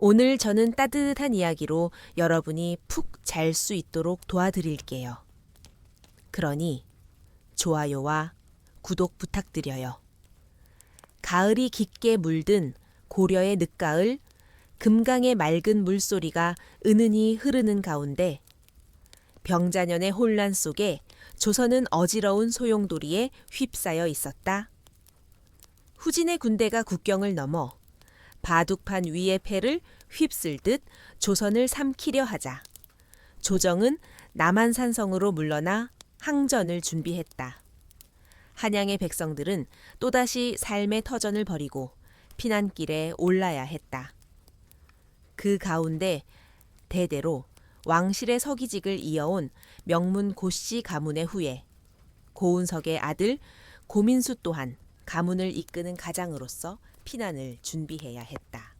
오늘 저는 따뜻한 이야기로 여러분이 푹 잘 수 있도록 도와드릴게요. 그러니 좋아요와 구독 부탁드려요. 가을이 깊게 물든 고려의 늦가을, 금강의 맑은 물소리가 은은히 흐르는 가운데 병자년의 혼란 속에 조선은 어지러운 소용돌이에 휩싸여 있었다. 후진의 군대가 국경을 넘어 바둑판 위의 패를 휩쓸듯 조선을 삼키려 하자 조정은 남한산성으로 물러나 항전을 준비했다. 한양의 백성들은 또다시 삶의 터전을 벌이고 피난길에 올라야 했다. 그 가운데 대대로 왕실의 서기직을 이어온 명문 고씨 가문의 후예 고운석의 아들 고민수 또한 가문을 이끄는 가장으로서 피난을 준비해야 했다.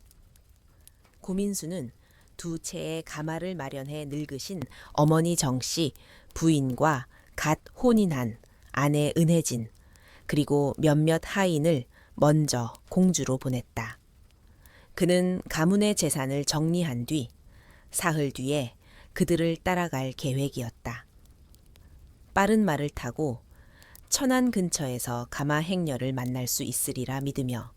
고민수는 두 채의 가마를 마련해 늙으신 어머니 정씨, 부인과 갓 혼인한 아내 은혜진, 그리고 몇몇 하인을 먼저 공주로 보냈다. 그는 가문의 재산을 정리한 뒤 사흘 뒤에 그들을 따라갈 계획이었다. 빠른 말을 타고 천안 근처에서 가마 행렬을 만날 수 있으리라 믿으며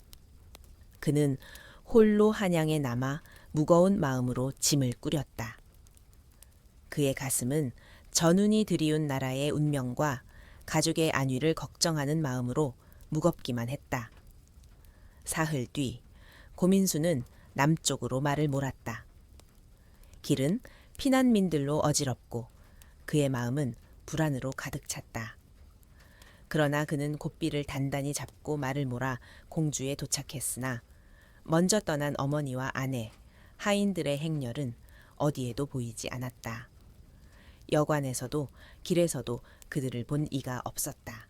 그는 홀로 한양에 남아 무거운 마음으로 짐을 꾸렸다. 그의 가슴은 전운이 들이운 나라의 운명과 가족의 안위를 걱정하는 마음으로 무겁기만 했다. 사흘 뒤 고민수는 남쪽으로 말을 몰았다. 길은 피난민들로 어지럽고 그의 마음은 불안으로 가득 찼다. 그러나 그는 고삐를 단단히 잡고 말을 몰아 공주에 도착했으나 먼저 떠난 어머니와 아내, 하인들의 행렬은 어디에도 보이지 않았다. 여관에서도 길에서도 그들을 본 이가 없었다.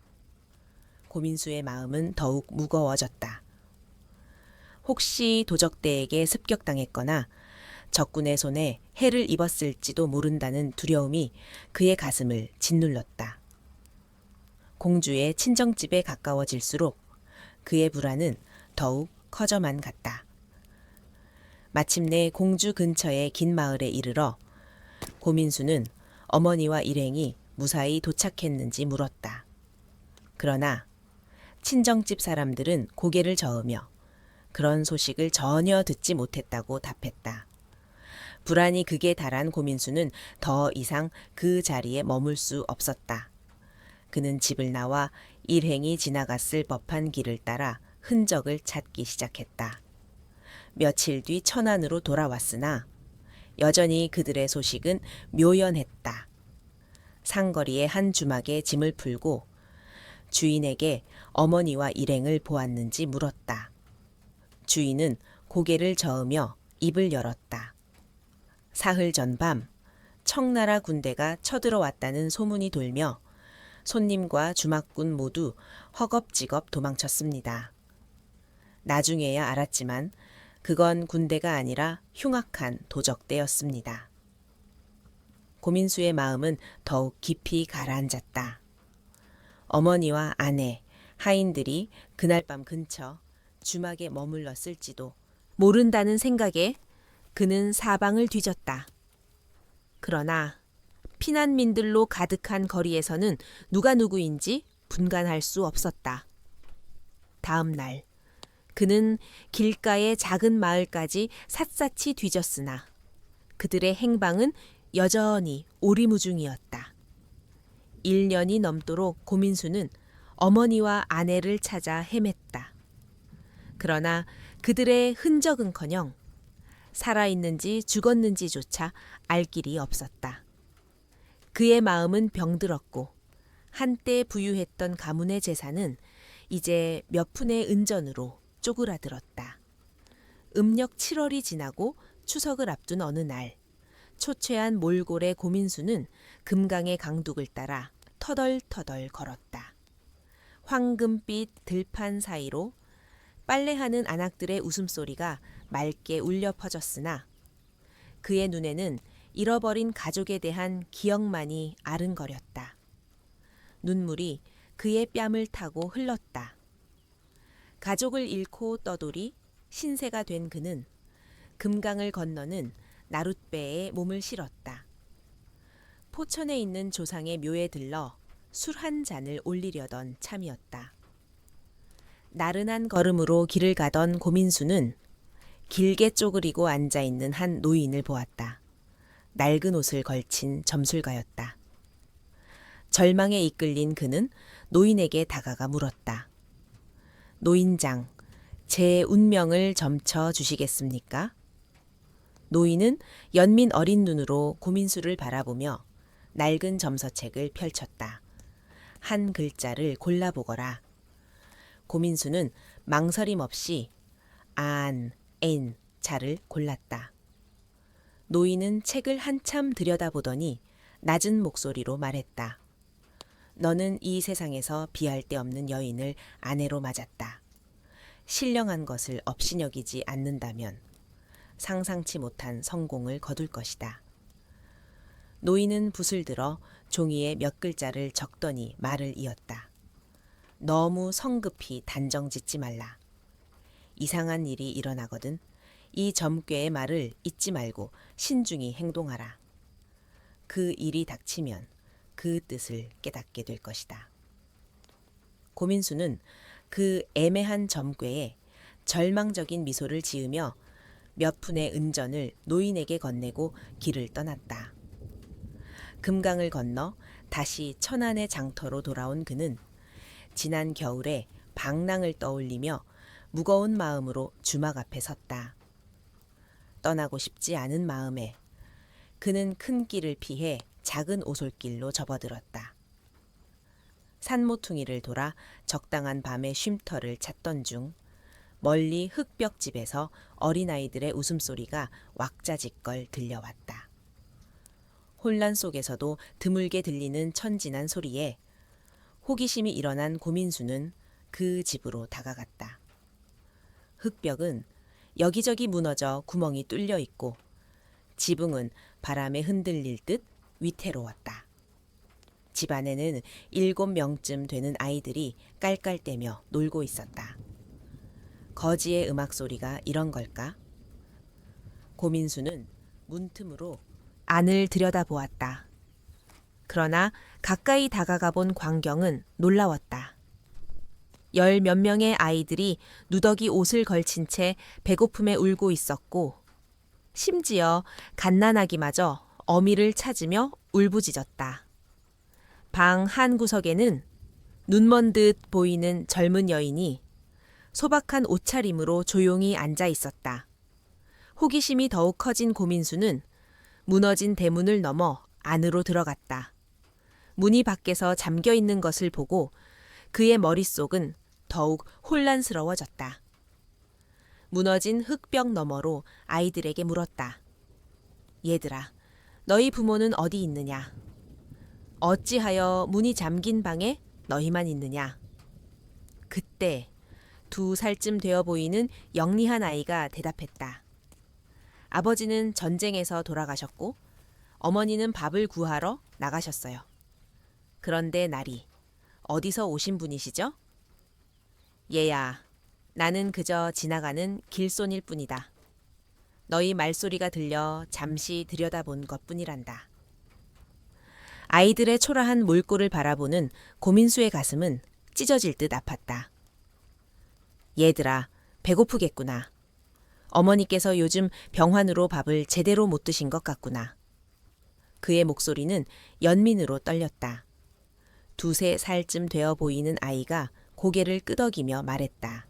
고민수의 마음은 더욱 무거워졌다. 혹시 도적대에게 습격당했거나 적군의 손에 해를 입었을지도 모른다는 두려움이 그의 가슴을 짓눌렀다. 공주의 친정집에 가까워질수록 그의 불안은 더욱 커져만 갔다. 마침내 공주 근처의 긴 마을에 이르러 고민수는 어머니와 일행이 무사히 도착했는지 물었다. 그러나 친정집 사람들은 고개를 저으며 그런 소식을 전혀 듣지 못했다고 답했다. 불안이 극에 달한 고민수는 더 이상 그 자리에 머물 수 없었다. 그는 집을 나와 일행이 지나갔을 법한 길을 따라 흔적을 찾기 시작했다. 며칠 뒤 천안으로 돌아왔으나 여전히 그들의 소식은 묘연했다. 상거리의 한 주막에 짐을 풀고 주인에게 어머니와 일행을 보았는지 물었다. 주인은 고개를 저으며 입을 열었다. 사흘 전밤 청나라 군대가 쳐들어왔다는 소문이 돌며 손님과 주막군 모두 허겁지겁 도망쳤습니다. 나중에야 알았지만 그건 군대가 아니라 흉악한 도적대였습니다. 고민수의 마음은 더욱 깊이 가라앉았다. 어머니와 아내, 하인들이 그날 밤 근처 주막에 머물렀을지도 모른다는 생각에 그는 사방을 뒤졌다. 그러나 피난민들로 가득한 거리에서는 누가 누구인지 분간할 수 없었다. 다음 날 그는 길가의 작은 마을까지 샅샅이 뒤졌으나 그들의 행방은 여전히 오리무중이었다. 1년이 넘도록 고민수는 어머니와 아내를 찾아 헤맸다. 그러나 그들의 흔적은커녕 살아있는지 죽었는지조차 알 길이 없었다. 그의 마음은 병들었고 한때 부유했던 가문의 재산은 이제 몇 푼의 은전으로 쪼그라들었다. 음력 7월이 지나고 추석을 앞둔 어느 날 초췌한 몰골의 고민수는 금강의 강둑을 따라 터덜터덜 걸었다. 황금빛 들판 사이로 빨래하는 아낙들의 웃음소리가 맑게 울려 퍼졌으나 그의 눈에는 잃어버린 가족에 대한 기억만이 아른거렸다. 눈물이 그의 뺨을 타고 흘렀다. 가족을 잃고 떠돌이 신세가 된 그는 금강을 건너는 나룻배에 몸을 실었다. 포천에 있는 조상의 묘에 들러 술 한 잔을 올리려던 참이었다. 나른한 걸음으로 길을 가던 고민수는 길게 쪼그리고 앉아있는 한 노인을 보았다. 낡은 옷을 걸친 점술가였다. 절망에 이끌린 그는 노인에게 다가가 물었다. 노인장, 제 운명을 점쳐 주시겠습니까? 노인은 연민 어린 눈으로 고민수를 바라보며 낡은 점서책을 펼쳤다. 한 글자를 골라보거라. 고민수는 망설임 없이 안, 엔, 자를 골랐다. 노인은 책을 한참 들여다보더니 낮은 목소리로 말했다. 너는 이 세상에서 비할 데 없는 여인을 아내로 맞았다. 신령한 것을 업신여기지 않는다면 상상치 못한 성공을 거둘 것이다. 노인은 붓을 들어 종이에 몇 글자를 적더니 말을 이었다. 너무 성급히 단정짓지 말라. 이상한 일이 일어나거든 이 점괘의 말을 잊지 말고 신중히 행동하라. 그 일이 닥치면 그 뜻을 깨닫게 될 것이다. 고민수는 그 애매한 점괘에 절망적인 미소를 지으며 몇 푼의 은전을 노인에게 건네고 길을 떠났다. 금강을 건너 다시 천안의 장터로 돌아온 그는 지난 겨울에 방랑을 떠올리며 무거운 마음으로 주막 앞에 섰다. 떠나고 싶지 않은 마음에 그는 큰 길을 피해 작은 오솔길로 접어들었다. 산모퉁이를 돌아 적당한 밤의 쉼터를 찾던 중 멀리 흙벽집에서 어린아이들의 웃음소리가 왁자지껄 들려왔다. 혼란 속에서도 드물게 들리는 천진한 소리에 호기심이 일어난 고민수는 그 집으로 다가갔다. 흙벽은 여기저기 무너져 구멍이 뚫려 있고 지붕은 바람에 흔들릴 듯 위태로웠다. 집 안에는 7명쯤 되는 아이들이 깔깔대며 놀고 있었다. 거지의 음악 소리가 이런 걸까? 고민수는 문틈으로 안을 들여다보았다. 그러나 가까이 다가가 본 광경은 놀라웠다. 10몇 명의 아이들이 누더기 옷을 걸친 채 배고픔에 울고 있었고 심지어 갓난아기마저 어미를 찾으며 울부짖었다. 방 한 구석에는 눈먼 듯 보이는 젊은 여인이 소박한 옷차림으로 조용히 앉아 있었다. 호기심이 더욱 커진 고민수는 무너진 대문을 넘어 안으로 들어갔다. 문이 밖에서 잠겨 있는 것을 보고 그의 머릿속은 더욱 혼란스러워졌다. 무너진 흙벽 너머로 아이들에게 물었다. 얘들아, 너희 부모는 어디 있느냐? 어찌하여 문이 잠긴 방에 너희만 있느냐? 그때 2살쯤 되어 보이는 영리한 아이가 대답했다. 아버지는 전쟁에서 돌아가셨고 어머니는 밥을 구하러 나가셨어요. 그런데 날이 어디서 오신 분이시죠? 얘야, 나는 그저 지나가는 길손일 뿐이다. 너희 말소리가 들려 잠시 들여다본 것뿐이란다. 아이들의 초라한 몰골을 바라보는 고민수의 가슴은 찢어질 듯 아팠다. 얘들아, 배고프겠구나. 어머니께서 요즘 병환으로 밥을 제대로 못 드신 것 같구나. 그의 목소리는 연민으로 떨렸다. 2~3살쯤 되어 보이는 아이가 고개를 끄덕이며 말했다.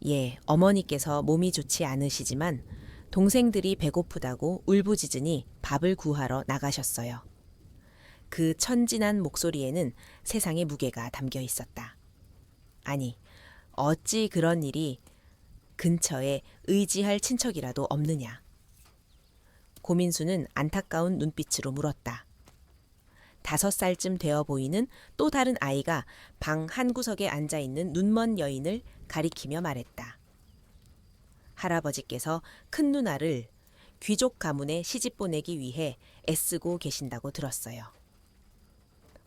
예, 어머니께서 몸이 좋지 않으시지만 동생들이 배고프다고 울부짖으니 밥을 구하러 나가셨어요. 그 천진한 목소리에는 세상의 무게가 담겨 있었다. 아니, 어찌 그런 일이 근처에 의지할 친척이라도 없느냐. 고민수는 안타까운 눈빛으로 물었다. 5살쯤 되어 보이는 또 다른 아이가 방 한 구석에 앉아있는 눈먼 여인을 가리키며 말했다. 할아버지께서 큰 누나를 귀족 가문에 시집 보내기 위해 애쓰고 계신다고 들었어요.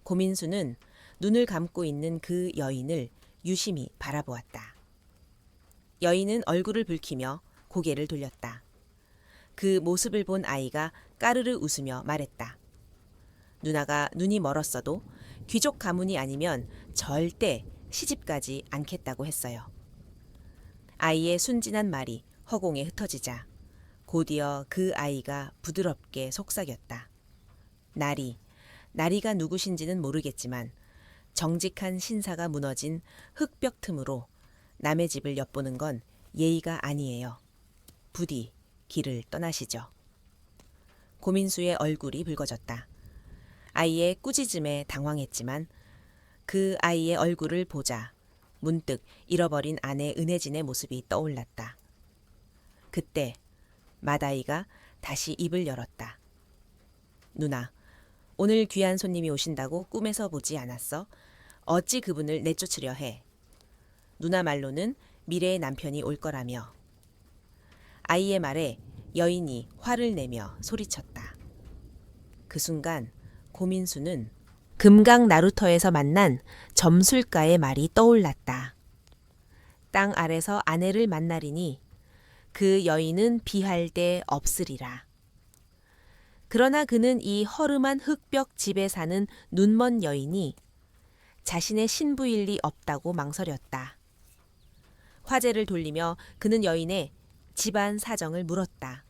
고민수는 눈을 감고 있는 그 여인을 유심히 바라보았다. 여인은 얼굴을 붉히며 고개를 돌렸다. 그 모습을 본 아이가 까르르 웃으며 말했다. 누나가 눈이 멀었어도 귀족 가문이 아니면 절대 시집가지 않겠다고 했어요. 아이의 순진한 말이 허공에 흩어지자 곧이어 그 아이가 부드럽게 속삭였다. 나리가 누구신지는 모르겠지만 정직한 신사가 무너진 흙벽 틈으로 남의 집을 엿보는 건 예의가 아니에요. 부디 길을 떠나시죠. 고민수의 얼굴이 붉어졌다. 아이의 꾸짖음에 당황했지만 그 아이의 얼굴을 보자 문득 잃어버린 아내 은혜진의 모습이 떠올랐다. 그때 맏아이가 다시 입을 열었다. 누나, 오늘 귀한 손님이 오신다고 꿈에서 보지 않았어? 어찌 그분을 내쫓으려 해? 누나 말로는 미래의 남편이 올 거라며. 아이의 말에 여인이 화를 내며 소리쳤다. 그 순간 고민수는 금강 나루터에서 만난 점술가의 말이 떠올랐다. 땅 아래서 아내를 만나리니 그 여인은 비할 데 없으리라. 그러나 그는 이 허름한 흙벽 집에 사는 눈먼 여인이 자신의 신부일 리 없다고 망설였다. 화제를 돌리며 그는 여인의 집안 사정을 물었다.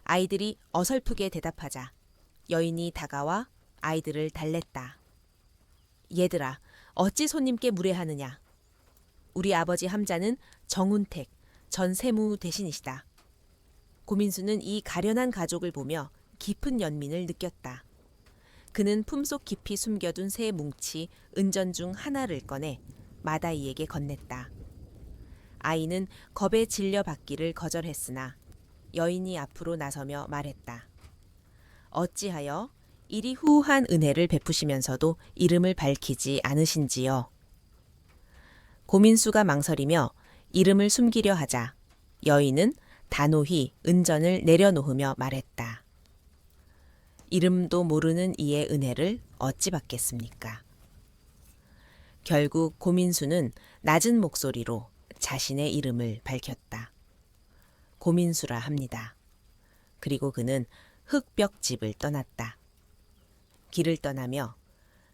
아이들이 어설프게 대답하자 여인이 다가와 아이들을 달랬다. 얘들아, 어찌 손님께 무례하느냐. 우리 아버지 함자는 정운택 전 세무 대신이시다. 고민수는 이 가련한 가족을 보며 깊은 연민을 느꼈다. 그는 품속 깊이 숨겨둔 새 뭉치 은전 중 하나를 꺼내 맏아이에게 건넸다. 아이는 겁에 질려 받기를 거절했으나 여인이 앞으로 나서며 말했다. 어찌하여 이리 후한 은혜를 베푸시면서도 이름을 밝히지 않으신지요. 고민수가 망설이며 이름을 숨기려 하자 여인은 단호히 은전을 내려놓으며 말했다. 이름도 모르는 이의 은혜를 어찌 받겠습니까? 결국 고민수는 낮은 목소리로 자신의 이름을 밝혔다. 고민수라 합니다. 그리고 그는 흙벽집을 떠났다. 길을 떠나며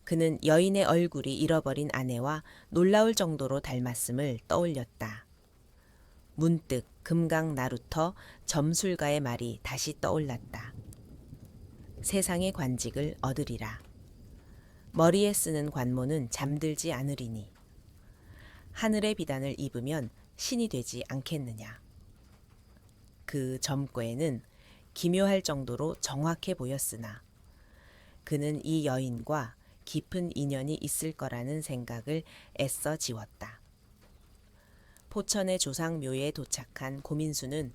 그는 여인의 얼굴이 잃어버린 아내와 놀라울 정도로 닮았음을 떠올렸다. 문득 금강 나루터 점술가의 말이 다시 떠올랐다. 세상의 관직을 얻으리라. 머리에 쓰는 관모는 잠들지 않으리니 하늘의 비단을 입으면 신이 되지 않겠느냐. 그 점괘는 기묘할 정도로 정확해 보였으나 그는 이 여인과 깊은 인연이 있을 거라는 생각을 애써 지웠다. 포천의 조상묘에 도착한 고민수는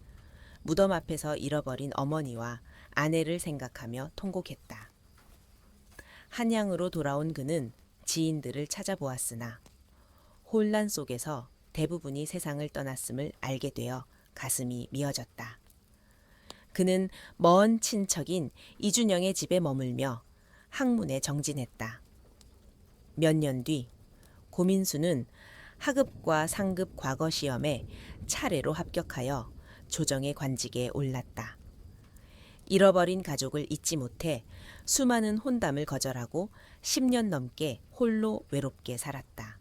무덤 앞에서 잃어버린 어머니와 아내를 생각하며 통곡했다. 한양으로 돌아온 그는 지인들을 찾아보았으나 혼란 속에서 대부분이 세상을 떠났음을 알게 되어 가슴이 미어졌다. 그는 먼 친척인 이준영의 집에 머물며 학문에 정진했다. 몇 년 뒤 고민수는 하급과 상급 과거 시험에 차례로 합격하여 조정의 관직에 올랐다. 잃어버린 가족을 잊지 못해 수많은 혼담을 거절하고 10년 넘게 홀로 외롭게 살았다.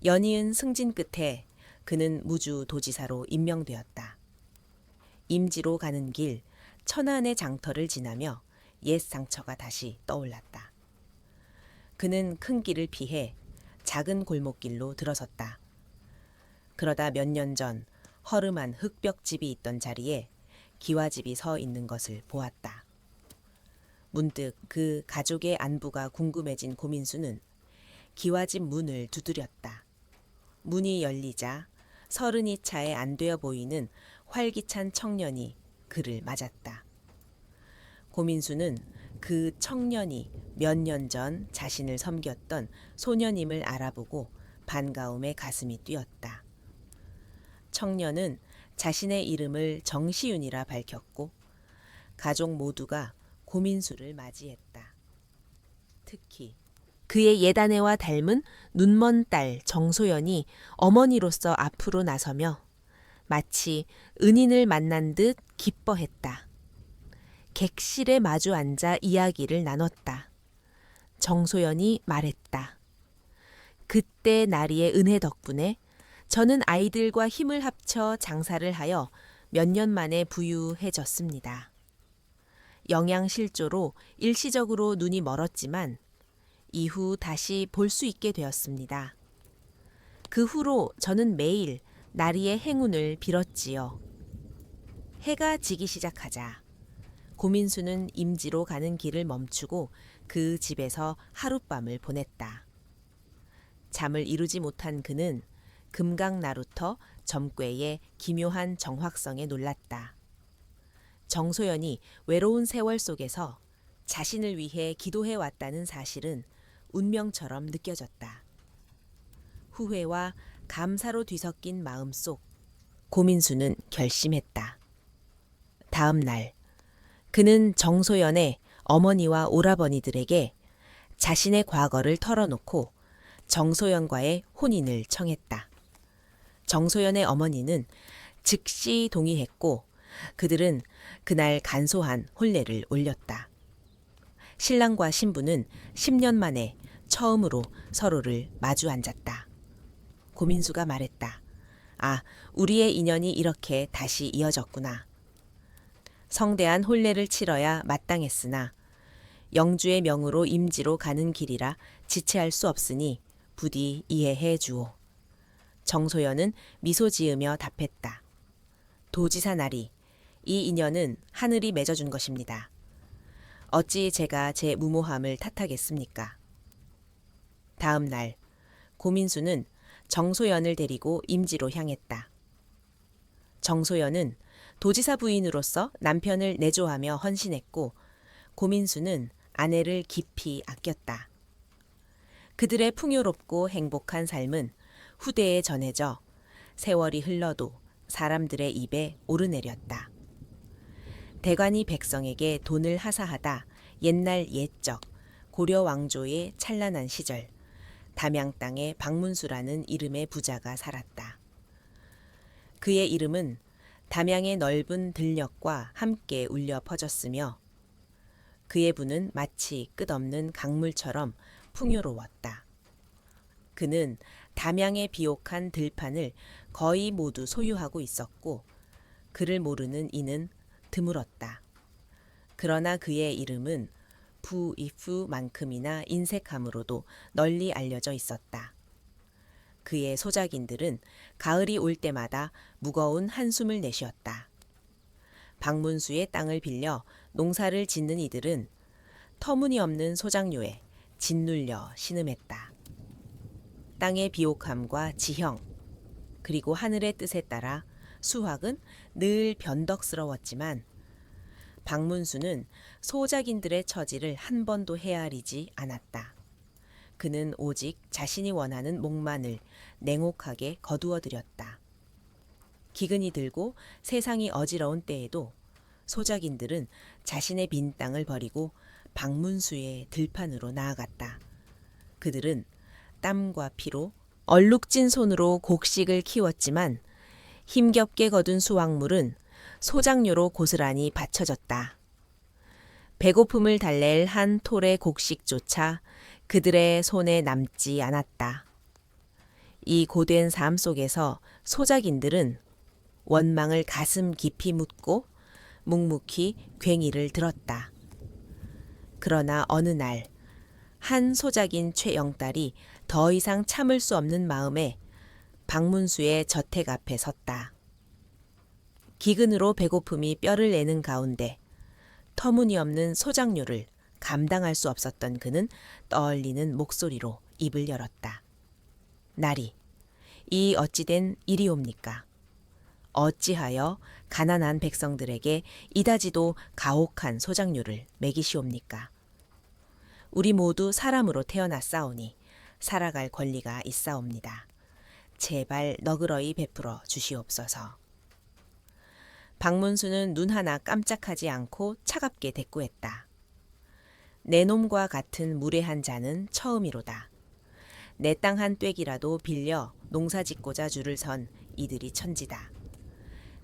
연이은 승진 끝에 그는 무주 도지사로 임명되었다. 임지로 가는 길 천안의 장터를 지나며 옛 상처가 다시 떠올랐다. 그는 큰 길을 피해 작은 골목길로 들어섰다. 그러다 몇 년 전 허름한 흙벽집이 있던 자리에 기와집이 서 있는 것을 보았다. 문득 그 가족의 안부가 궁금해진 고민수는 기와집 문을 두드렸다. 문이 열리자 서른이 차에 안 되어 보이는 활기찬 청년이 그를 맞았다. 고민수는 그 청년이 몇 년 전 자신을 섬겼던 소년임을 알아보고 반가움에 가슴이 뛰었다. 청년은 자신의 이름을 정시윤이라 밝혔고 가족 모두가 고민수를 맞이했다. 특히 그의 옛아내와 닮은 눈먼 딸 정소연이 어머니로서 앞으로 나서며 마치 은인을 만난 듯 기뻐했다. 객실에 마주 앉아 이야기를 나눴다. 정소연이 말했다. 그때 나리의 은혜 덕분에 저는 아이들과 힘을 합쳐 장사를 하여 몇 년 만에 부유해졌습니다. 영양실조로 일시적으로 눈이 멀었지만 이후 다시 볼 수 있게 되었습니다. 그 후로 저는 매일 나리의 행운을 빌었지요. 해가 지기 시작하자 고민수는 임지로 가는 길을 멈추고 그 집에서 하룻밤을 보냈다. 잠을 이루지 못한 그는 금강나루터 점괘의 기묘한 정확성에 놀랐다. 정소연이 외로운 세월 속에서 자신을 위해 기도해 왔다는 사실은 운명처럼 느껴졌다. 후회와 감사로 뒤섞인 마음속 고민수는 결심했다. 다음 날 그는 정소연의 어머니와 오라버니들에게 자신의 과거를 털어놓고 정소연과의 혼인을 청했다. 정소연의 어머니는 즉시 동의했고 그들은 그날 간소한 혼례를 올렸다. 신랑과 신부는 10년 만에 처음으로 서로를 마주 앉았다. 고민수가 말했다. 아, 우리의 인연이 이렇게 다시 이어졌구나. 성대한 혼례를 치러야 마땅했으나 영주의 명으로 임지로 가는 길이라 지체할 수 없으니 부디 이해해 주오. 정소연은 미소 지으며 답했다. 도지사 나리, 이 인연은 하늘이 맺어준 것입니다. 어찌 제가 제 무모함을 탓하겠습니까? 다음 날 고민수는 정소연을 데리고 임지로 향했다. 정소연은 도지사 부인으로서 남편을 내조하며 헌신했고 고민수는 아내를 깊이 아꼈다. 그들의 풍요롭고 행복한 삶은 후대에 전해져 세월이 흘러도 사람들의 입에 오르내렸다. 대관이 백성에게 돈을 하사하다 옛날 옛적 고려 왕조의 찬란한 시절 담양 땅에 박문수라는 이름의 부자가 살았다. 그의 이름은 담양의 넓은 들녘과 함께 울려 퍼졌으며 그의 부는 마치 끝없는 강물처럼 풍요로웠다. 그는 담양의 비옥한 들판을 거의 모두 소유하고 있었고 그를 모르는 이는 드물었다. 그러나 그의 이름은 부이프만큼이나 인색함으로도 널리 알려져 있었다. 그의 소작인들은 가을이 올 때마다 무거운 한숨을 내쉬었다. 박문수의 땅을 빌려 농사를 짓는 이들은 터무니없는 소작료에 짓눌려 신음했다. 땅의 비옥함과 지형, 그리고 하늘의 뜻에 따라 수확은 늘 변덕스러웠지만 박문수는 소작인들의 처지를 한 번도 헤아리지 않았다. 그는 오직 자신이 원하는 목만을 냉혹하게 거두어들였다. 기근이 들고 세상이 어지러운 때에도 소작인들은 자신의 빈 땅을 버리고 박문수의 들판으로 나아갔다. 그들은 땀과 피로 얼룩진 손으로 곡식을 키웠지만 힘겹게 거둔 수확물은 소작료로 고스란히 바쳐졌다. 배고픔을 달랠 한 톨의 곡식조차 그들의 손에 남지 않았다. 이 고된 삶 속에서 소작인들은 원망을 가슴 깊이 묻고 묵묵히 괭이를 들었다. 그러나 어느 날 한 소작인 최영딸이 더 이상 참을 수 없는 마음에 박문수의 저택 앞에 섰다. 기근으로 배고픔이 뼈를 내는 가운데 터무니없는 소작료를 감당할 수 없었던 그는 떨리는 목소리로 입을 열었다. 나리, 이 어찌된 일이옵니까? 어찌하여 가난한 백성들에게 이다지도 가혹한 소작료를 매기시옵니까? 우리 모두 사람으로 태어났사오니 살아갈 권리가 있사옵니다. 제발 너그러이 베풀어 주시옵소서. 박문수는 눈 하나 깜짝하지 않고 차갑게 대꾸했다. 내 놈과 같은 무례한 자는 처음이로다. 내 땅 한 떼기라도 빌려 농사 짓고자 줄을 선 이들이 천지다.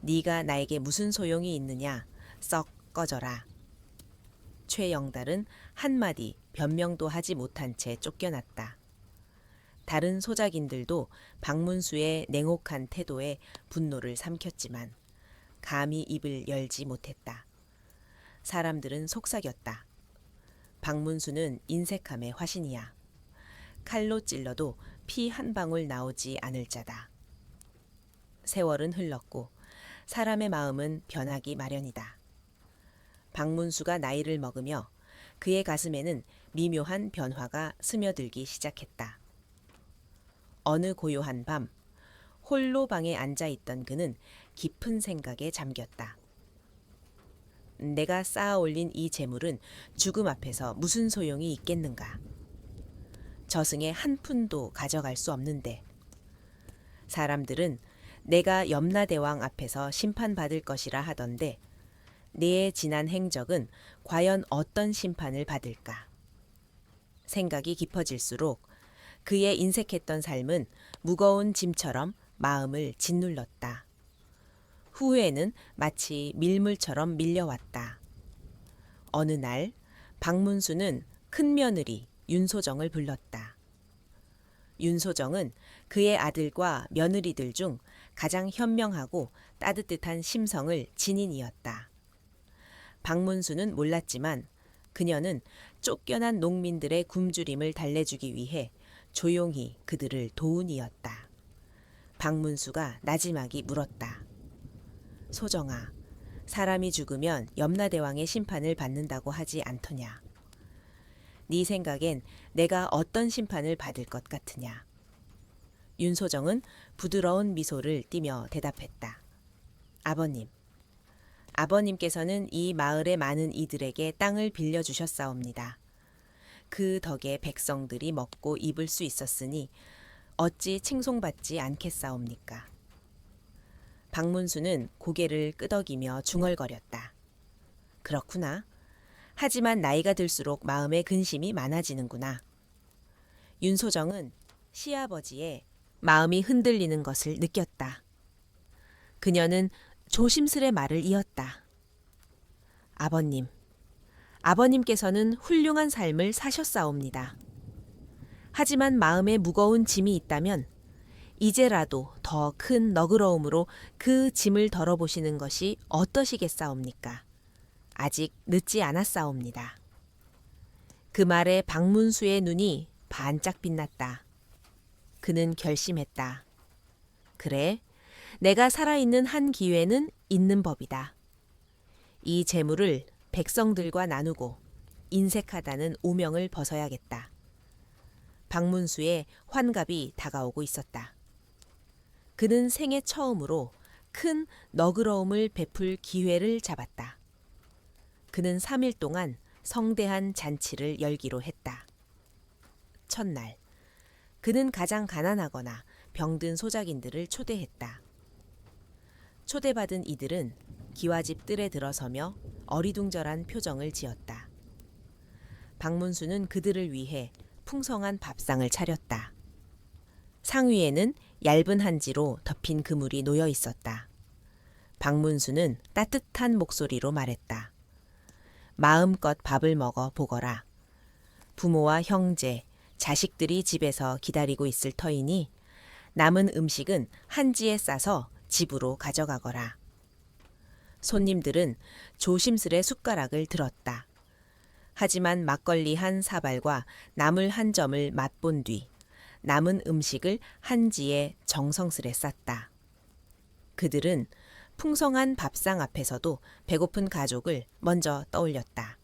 네가 나에게 무슨 소용이 있느냐? 썩 꺼져라. 최영달은 한마디 변명도 하지 못한 채 쫓겨났다. 다른 소작인들도 박문수의 냉혹한 태도에 분노를 삼켰지만 감히 입을 열지 못했다. 사람들은 속삭였다. 박문수는 인색함의 화신이야. 칼로 찔러도 피 한 방울 나오지 않을 자다. 세월은 흘렀고 사람의 마음은 변하기 마련이다. 박문수가 나이를 먹으며 그의 가슴에는 미묘한 변화가 스며들기 시작했다. 어느 고요한 밤 홀로 방에 앉아 있던 그는 깊은 생각에 잠겼다. 내가 쌓아 올린 이 재물은 죽음 앞에서 무슨 소용이 있겠는가? 저승에 한 푼도 가져갈 수 없는데. 사람들은 내가 염라대왕 앞에서 심판받을 것이라 하던데 내 지난 행적은 과연 어떤 심판을 받을까? 생각이 깊어질수록 그의 인색했던 삶은 무거운 짐처럼 마음을 짓눌렀다. 후회는 마치 밀물처럼 밀려왔다. 어느 날 박문수는 큰며느리 윤소정을 불렀다. 윤소정은 그의 아들과 며느리들 중 가장 현명하고 따뜻한 심성을 지닌이었다. 박문수는 몰랐지만 그녀는 쫓겨난 농민들의 굶주림을 달래주기 위해 조용히 그들을 도운 이였다. 박문수가 나지막이 물었다. 소정아, 사람이 죽으면 염라대왕의 심판을 받는다고 하지 않더냐? 네 생각엔 내가 어떤 심판을 받을 것 같으냐? 윤소정은 부드러운 미소를 띠며 대답했다. 아버님, 아버님께서는 이 마을의 많은 이들에게 땅을 빌려주셨사옵니다. 그 덕에 백성들이 먹고 입을 수 있었으니 어찌 칭송받지 않겠사옵니까? 박문수는 고개를 끄덕이며 중얼거렸다. 그렇구나. 하지만 나이가 들수록 마음에 근심이 많아지는구나. 윤소정은 시아버지의 마음이 흔들리는 것을 느꼈다. 그녀는 조심스레 말을 이었다. 아버님, 아버님께서는 훌륭한 삶을 사셨사옵니다. 하지만 마음에 무거운 짐이 있다면 이제라도 더 큰 너그러움으로 그 짐을 덜어보시는 것이 어떠시겠사옵니까? 아직 늦지 않았사옵니다. 그 말에 박문수의 눈이 반짝 빛났다. 그는 결심했다. 그래, 내가 살아있는 한 기회는 있는 법이다. 이 재물을 백성들과 나누고 인색하다는 오명을 벗어야겠다. 박문수의 환갑이 다가오고 있었다. 그는 생애 처음으로 큰 너그러움을 베풀 기회를 잡았다. 그는 3일 동안 성대한 잔치를 열기로 했다. 첫날, 그는 가장 가난하거나 병든 소작인들을 초대했다. 초대받은 이들은 기와집 뜰에 들어서며 어리둥절한 표정을 지었다. 박문수는 그들을 위해 풍성한 밥상을 차렸다. 상 위에는 얇은 한지로 덮인 그물이 놓여 있었다. 박문수는 따뜻한 목소리로 말했다. 마음껏 밥을 먹어 보거라. 부모와 형제, 자식들이 집에서 기다리고 있을 터이니 남은 음식은 한지에 싸서 집으로 가져가거라. 손님들은 조심스레 숟가락을 들었다. 하지만 막걸리 한 사발과 나물 한 점을 맛본 뒤 남은 음식을 한지에 정성스레 쌌다. 그들은 풍성한 밥상 앞에서도 배고픈 가족을 먼저 떠올렸다.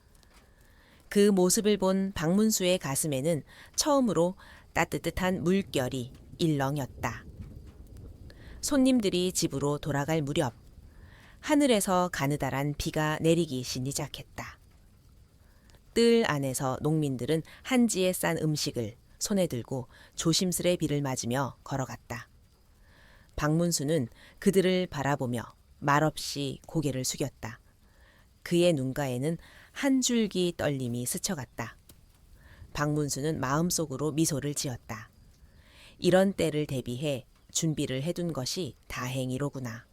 그 모습을 본 박문수의 가슴에는 처음으로 따뜻한 물결이 일렁였다. 손님들이 집으로 돌아갈 무렵 하늘에서 가느다란 비가 내리기 시작했다. 뜰 안에서 농민들은 한지에 싼 음식을 손에 들고 조심스레 비를 맞으며 걸어갔다. 박문수는 그들을 바라보며 말없이 고개를 숙였다. 그의 눈가에는 한 줄기 떨림이 스쳐갔다. 박문수는 마음속으로 미소를 지었다. 이런 때를 대비해 준비를 해둔 것이 다행이로구나.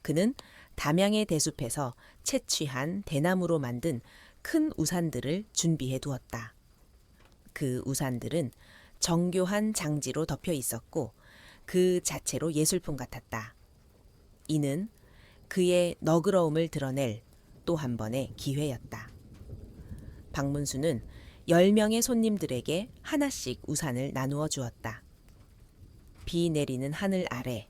그는 담양의 대숲에서 채취한 대나무로 만든 큰 우산들을 준비해 두었다. 그 우산들은 정교한 장지로 덮여 있었고 그 자체로 예술품 같았다. 이는 그의 너그러움을 드러낼 또 한 번의 기회였다. 박문수는 10명의 손님들에게 하나씩 우산을 나누어 주었다. 비 내리는 하늘 아래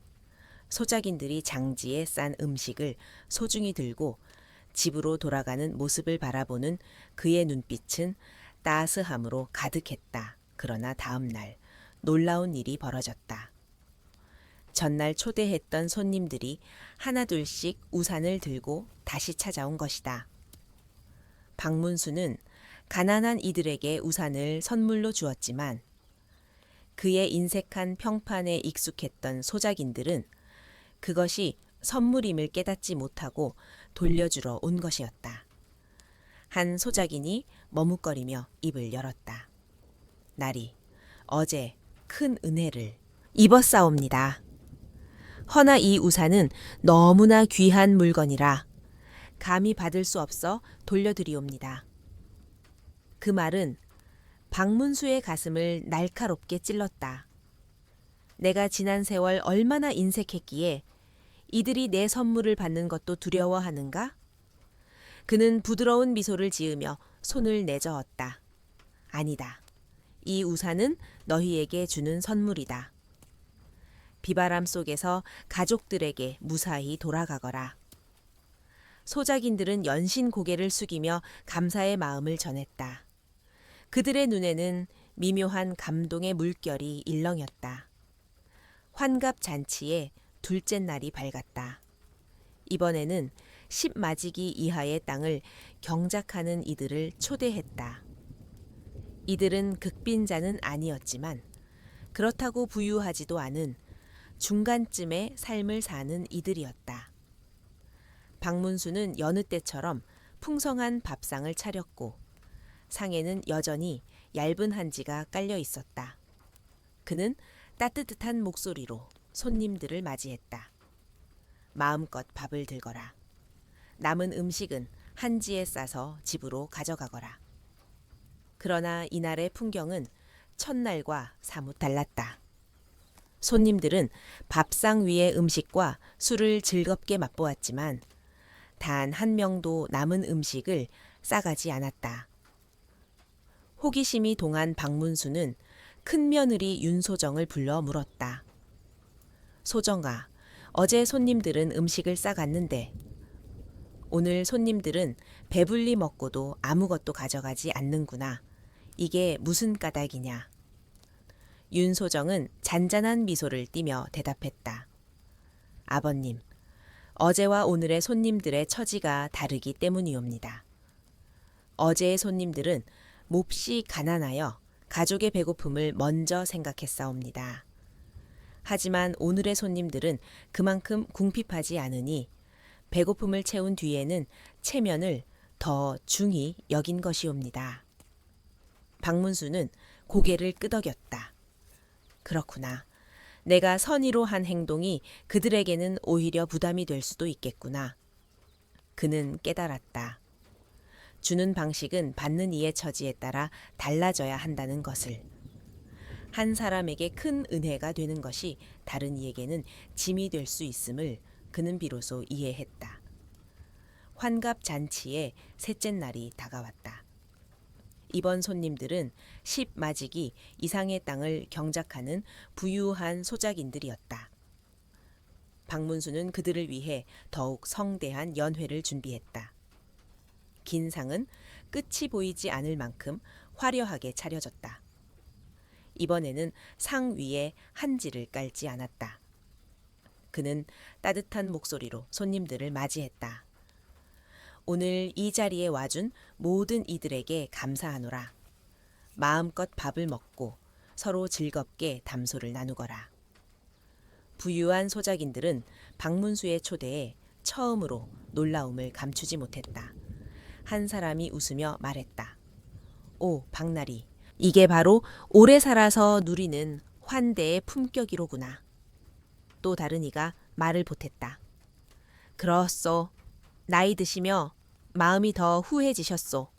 소작인들이 장지에 싼 음식을 소중히 들고 집으로 돌아가는 모습을 바라보는 그의 눈빛은 따스함으로 가득했다. 그러나 다음 날 놀라운 일이 벌어졌다. 전날 초대했던 손님들이 하나둘씩 우산을 들고 다시 찾아온 것이다. 박문수는 가난한 이들에게 우산을 선물로 주었지만 그의 인색한 평판에 익숙했던 소작인들은 그것이 선물임을 깨닫지 못하고 돌려주러 온 것이었다. 한 소작인이 머뭇거리며 입을 열었다. 날이 어제 큰 은혜를 입었사옵니다. 허나 이 우산은 너무나 귀한 물건이라 감히 받을 수 없어 돌려드리옵니다. 그 말은 박문수의 가슴을 날카롭게 찔렀다. 내가 지난 세월 얼마나 인색했기에 이들이 내 선물을 받는 것도 두려워하는가? 그는 부드러운 미소를 지으며 손을 내저었다. 아니다. 이 우산은 너희에게 주는 선물이다. 비바람 속에서 가족들에게 무사히 돌아가거라. 소작인들은 연신 고개를 숙이며 감사의 마음을 전했다. 그들의 눈에는 미묘한 감동의 물결이 일렁였다. 환갑 잔치에 둘째 날이 밝았다. 이번에는 10마지기 이하의 땅을 경작하는 이들을 초대했다. 이들은 극빈자는 아니었지만 그렇다고 부유하지도 않은 중간쯤의 삶을 사는 이들이었다. 박문수는 여느 때처럼 풍성한 밥상을 차렸고 상에는 여전히 얇은 한지가 깔려 있었다. 그는 따뜻한 목소리로 손님들을 맞이했다. 마음껏 밥을 들거라. 남은 음식은 한지에 싸서 집으로 가져가거라. 그러나 이날의 풍경은 첫날과 사뭇 달랐다. 손님들은 밥상 위의 음식과 술을 즐겁게 맛보았지만 단 한 명도 남은 음식을 싸가지 않았다. 호기심이 동한 박문수는 큰며느리 윤소정을 불러 물었다. 소정아, 어제 손님들은 음식을 싸갔는데 오늘 손님들은 배불리 먹고도 아무것도 가져가지 않는구나. 이게 무슨 까닭이냐? 윤소정은 잔잔한 미소를 띠며 대답했다. 아버님, 어제와 오늘의 손님들의 처지가 다르기 때문이옵니다. 어제의 손님들은 몹시 가난하여 가족의 배고픔을 먼저 생각했사옵니다. 하지만 오늘의 손님들은 그만큼 궁핍하지 않으니 배고픔을 채운 뒤에는 체면을 더 중히 여긴 것이옵니다. 박문수는 고개를 끄덕였다. 그렇구나. 내가 선의로 한 행동이 그들에게는 오히려 부담이 될 수도 있겠구나. 그는 깨달았다. 주는 방식은 받는 이의 처지에 따라 달라져야 한다는 것을. 한 사람에게 큰 은혜가 되는 것이 다른 이에게는 짐이 될 수 있음을 그는 비로소 이해했다. 환갑 잔치의 셋째 날이 다가왔다. 이번 손님들은 10마지기 이상의 땅을 경작하는 부유한 소작인들이었다. 박문수는 그들을 위해 더욱 성대한 연회를 준비했다. 긴 상은 끝이 보이지 않을 만큼 화려하게 차려졌다. 이번에는 상 위에 한지를 깔지 않았다. 그는 따뜻한 목소리로 손님들을 맞이했다. 오늘 이 자리에 와준 모든 이들에게 감사하노라. 마음껏 밥을 먹고 서로 즐겁게 담소를 나누거라. 부유한 소작인들은 박문수의 초대에 처음으로 놀라움을 감추지 못했다. 한 사람이 웃으며 말했다. 오, 박나리, 이게 바로 오래 살아서 누리는 환대의 품격이로구나. 또 다른 이가 말을 보탰다. 그렇소. 나이 드시며 마음이 더 후해지셨소.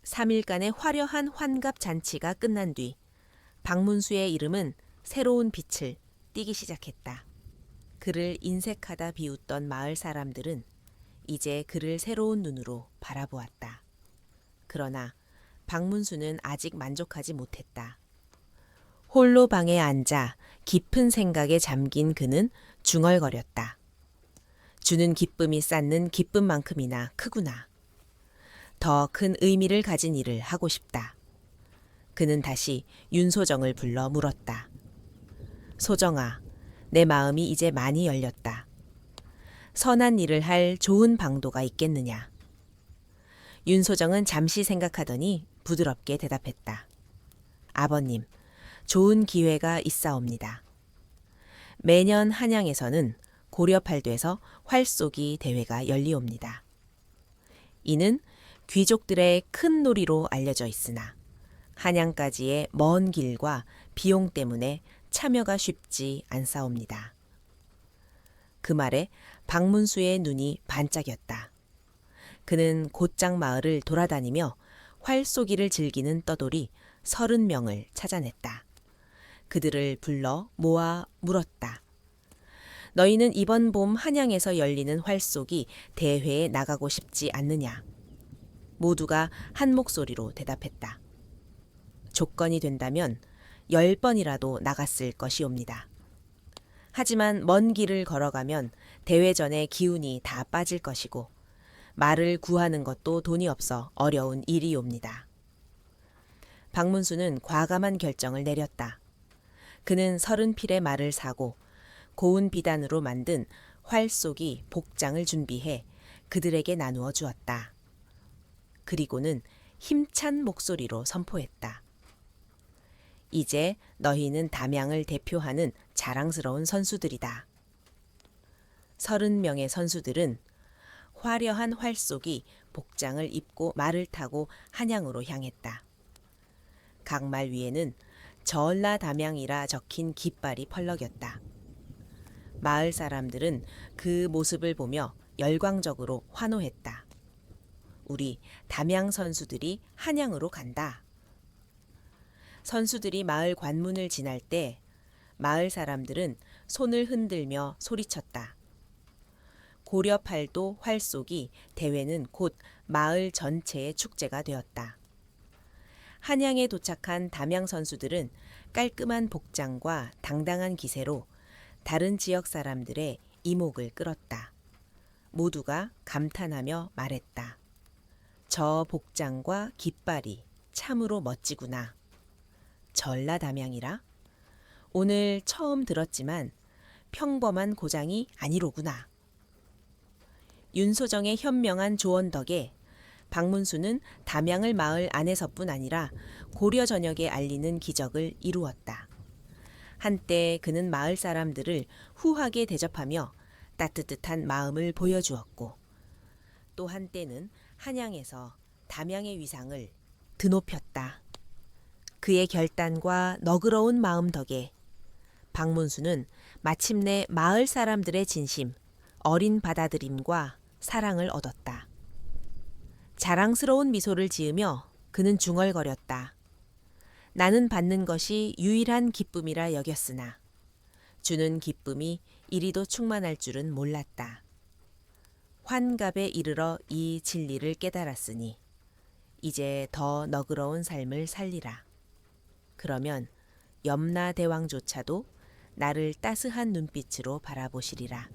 3일간의 화려한 환갑 잔치가 끝난 뒤 박문수의 이름은 새로운 빛을 띠기 시작했다. 그를 인색하다 비웃던 마을 사람들은 이제 그를 새로운 눈으로 바라보았다. 그러나 박문수는 아직 만족하지 못했다. 홀로 방에 앉아 깊은 생각에 잠긴 그는 중얼거렸다. 주는 기쁨이 쌓는 기쁨만큼이나 크구나. 더 큰 의미를 가진 일을 하고 싶다. 그는 다시 윤소정을 불러 물었다. 소정아, 내 마음이 이제 많이 열렸다. 선한 일을 할 좋은 방도가 있겠느냐. 윤소정은 잠시 생각하더니 부드럽게 대답했다. 아버님, 좋은 기회가 있사옵니다. 매년 한양에서는 고려팔도에서 활쏘기 대회가 열리옵니다. 이는 귀족들의 큰 놀이로 알려져 있으나 한양까지의 먼 길과 비용 때문에 참여가 쉽지 않사옵니다. 그 말에 박문수의 눈이 반짝였다. 그는 곧장 마을을 돌아다니며 활쏘기를 즐기는 떠돌이 30명을 찾아냈다. 그들을 불러 모아 물었다. 너희는 이번 봄 한양에서 열리는 활쏘기 대회에 나가고 싶지 않느냐? 모두가 한 목소리로 대답했다. 조건이 된다면 10번이라도 나갔을 것이옵니다. 하지만 먼 길을 걸어가면 대회전의 기운이 다 빠질 것이고 말을 구하는 것도 돈이 없어 어려운 일이옵니다. 박문수는 과감한 결정을 내렸다. 그는 30필의 말을 사고 고운 비단으로 만든 활쏘기 복장을 준비해 그들에게 나누어 주었다. 그리고는 힘찬 목소리로 선포했다. 이제 너희는 담양을 대표하는 자랑스러운 선수들이다. 30명의 선수들은 화려한 활쏘기 복장을 입고 말을 타고 한양으로 향했다. 각 말 위에는 전라담양이라 적힌 깃발이 펄럭였다. 마을 사람들은 그 모습을 보며 열광적으로 환호했다. 우리 담양 선수들이 한양으로 간다. 선수들이 마을 관문을 지날 때 마을 사람들은 손을 흔들며 소리쳤다. 고려팔도 활쏘기 대회는 곧 마을 전체의 축제가 되었다. 한양에 도착한 담양 선수들은 깔끔한 복장과 당당한 기세로 다른 지역 사람들의 이목을 끌었다. 모두가 감탄하며 말했다. 저 복장과 깃발이 참으로 멋지구나. 전라담양이라? 오늘 처음 들었지만 평범한 고장이 아니로구나. 윤소정의 현명한 조언 덕에 박문수는 담양을 마을 안에서뿐 아니라 고려 전역에 알리는 기적을 이루었다. 한때 그는 마을 사람들을 후하게 대접하며 따뜻한 마음을 보여주었고 또 한때는 한양에서 담양의 위상을 드높였다. 그의 결단과 너그러운 마음 덕에 박문수는 마침내 마을 사람들의 진심, 어린 받아들임과 사랑을 얻었다. 자랑스러운 미소를 지으며 그는 중얼거렸다. 나는 받는 것이 유일한 기쁨이라 여겼으나 주는 기쁨이 이리도 충만할 줄은 몰랐다. 환갑에 이르러 이 진리를 깨달았으니 이제 더 너그러운 삶을 살리라. 그러면 염라대왕조차도 나를 따스한 눈빛으로 바라보시리라.